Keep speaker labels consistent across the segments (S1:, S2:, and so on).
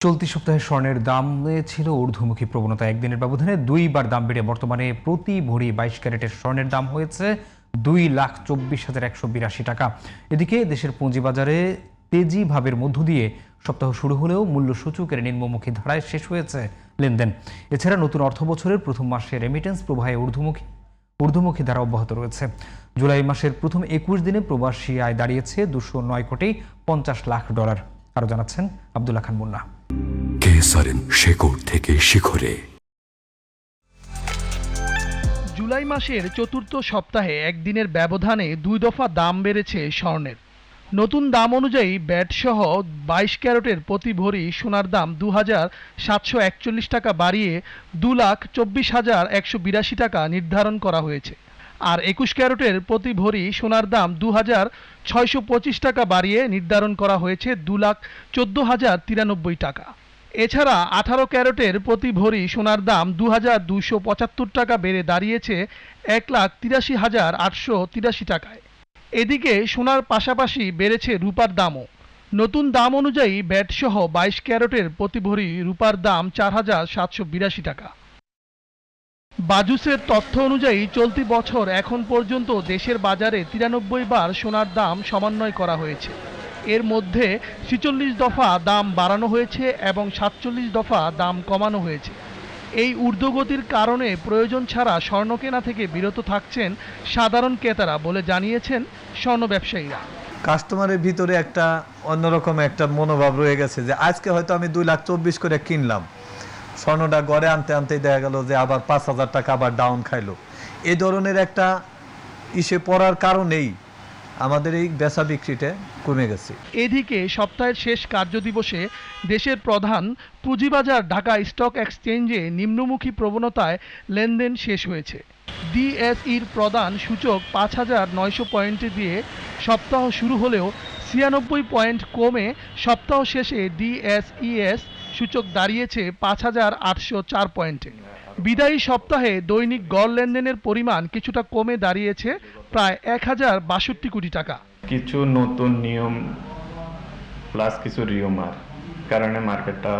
S1: চলতি সপ্তাহে স্বর্ণের দামে ছিল ঊর্ধ্বমুখী প্রবণতা। একদিনের ব্যবধানে দুইবার দাম বেড়ে বর্তমানে প্রতি ভরি 22 ক্যারেটের স্বর্ণের দাম হয়েছে 2,24,182 টাকা। এদিকে দেশের পুঁজিবাজারে তেজি ভাবের মধ্য দিয়ে সপ্তাহ শুরু হলেও মূল্য সূচকের নিম্নমুখী ধারায় শেষ হয়েছে লেনদেন। এছাড়া নতুন অর্থবছরের প্রথম মাসে রেমিটেন্স প্রবাহে ঊর্ধ্বমুখী ধারা অব্যাহত রয়েছে। জুলাই মাসের প্রথম 21 দিনে প্রবাসী আয় দাঁড়িয়েছে 209,50,00,000 $। আরো জানাচ্ছেন আব্দুল্লাহ খান মুন্না।
S2: কেসারেন শেকড় থেকে শিখরে।
S3: জুলাই মাসের চতুর্থ সপ্তাহে একদিনের ব্যবধানে 2 দফা দাম বেড়েছে স্বর্ণের। নতুন দাম অনুযায়ী ব্যাট সহ 22 ক্যারেটের প্রতি ভরি সোনার দাম 2,741 টাকা বাড়িয়ে 2,24,182 টাকা নির্ধারণ করা হয়েছে। আর 21 ক্যারেটের প্রতি ভরি সোনার দাম 2,625 টাকা বাড়িয়ে নির্ধারণ করা হয়েছে 2,14,093 টাকা। এছাড়া 18 ক্যারেটের প্রতি ভরি সোনার দাম 2,275 টাকা বেড়ে দাঁড়িয়েছে 1,83,883 টাকায়। এদিকে সোনার পাশাপাশি বেড়েছে রূপার দামও। নতুন দাম অনুযায়ী ব্যাট সহ 22 ক্যারেটের প্রতি ভরি রূপার দাম 4,782 টাকা। বাজুসের তথ্য অনুযায়ী চলতি বছর এখন পর্যন্ত দেশের বাজারে 93 বার সোনার দাম সমন্বয় করা হয়েছে। এর মধ্যে 46 দফা দাম বাড়ানো হয়েছে এবং 47 দফা দাম কমানো হয়েছে। এই ঊর্ধ্বগতির কারণে প্রয়োজন ছাড়া স্বর্ণ কেনা থেকে বিরত থাকছেন সাধারণ ক্রেতারা বলে জানিয়েছেন স্বর্ণ ব্যবসায়ীরা।
S4: কাস্টমারের ভিতরে একটা অন্যরকম একটা মনোভাব রয়ে গেছে যে আজকে হয়তো আমি 2,24,00,000 করে কিনলাম, স্বর্ণটা গড়ে আনতে আনতেই দেখা গেল যে আবার 5,000 টাকা আবার ডাউন খাইলো। এই ধরনের একটা ইসে পড়ার কারণেই আমাদের এই বেচা বিক্রিটা কমে গেছে।
S3: এদিকে সপ্তাহের শেষ কার্যদিবসে দেশের প্রধান পুঁজিবাজার ঢাকা স্টক এক্সচেঞ্জে নিম্নমুখী প্রবণতায় লেনদেন শেষ হয়েছে। ডিএসইর প্রধান সূচক 5,900 পয়েন্টে দিয়ে সপ্তাহ শুরু হলেও 96 পয়েন্ট কমে সপ্তাহ শেষে ডিএসইএস সূচক দাঁড়িয়েছে 5,804 পয়েন্টে। বিদায়ী সপ্তাহে দৈনিক গড় লেনদেনের পরিমাণ কিছুটা কমে দাঁড়িয়েছে প্রায় 1,062 কোটি টাকা।
S5: কিছু নতুন নিয়ম প্লাস কিছু রিউমার কারণে মার্কেটটা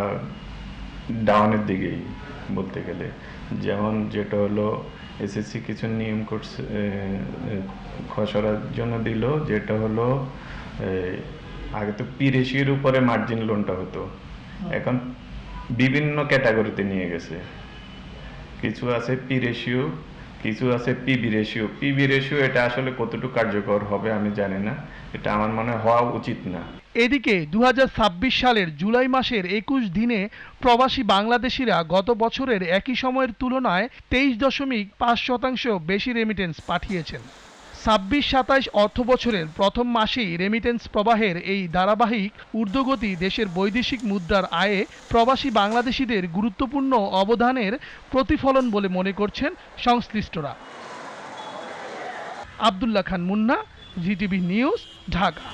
S5: ডাউনের দিকেই বলতে গেলে, যেমন যেটা হলো এসএসসি কিছু নিয়ম করছে খসড়ার জন্য দিল, যেটা হলো আগে তো পি রেশিওর উপরে মার্জিন লোনটা হতো, এখন বিভিন্ন ক্যাটাগরিতে নিয়ে গেছে। কিছু আছে পি রেশিও, কিছু আছে পিবি রেশিও। পিবি রেশিও এটা আসলে কতটুকু কার্যকর হবে আমি জানি না, এটা আমার মনে হওয়া উচিত না।
S3: এদিকে 2026 সালের জুলাই মাসের 21 দিনে প্রবাসী বাংলাদেশিরা গত বছরের একই সময়ের তুলনায় 23.5% বেশি রেমিটেন্স পাঠিয়েছেন। 26-27 অর্থবছরের প্রথম মাসেই রেমিটেন্স প্রবাহের এই ধারাবাহিক ঊর্ধ্বগতি দেশের বৈদেশিক মুদ্রার আয়ে প্রবাসী বাংলাদেশিদের গুরুত্বপূর্ণ অবদানের প্রতিফলন বলে মনে করছেন সংশ্লিষ্টরা। আব্দুল্লাহ খান মুন্না, জিটিভি নিউজ, ঢাকা।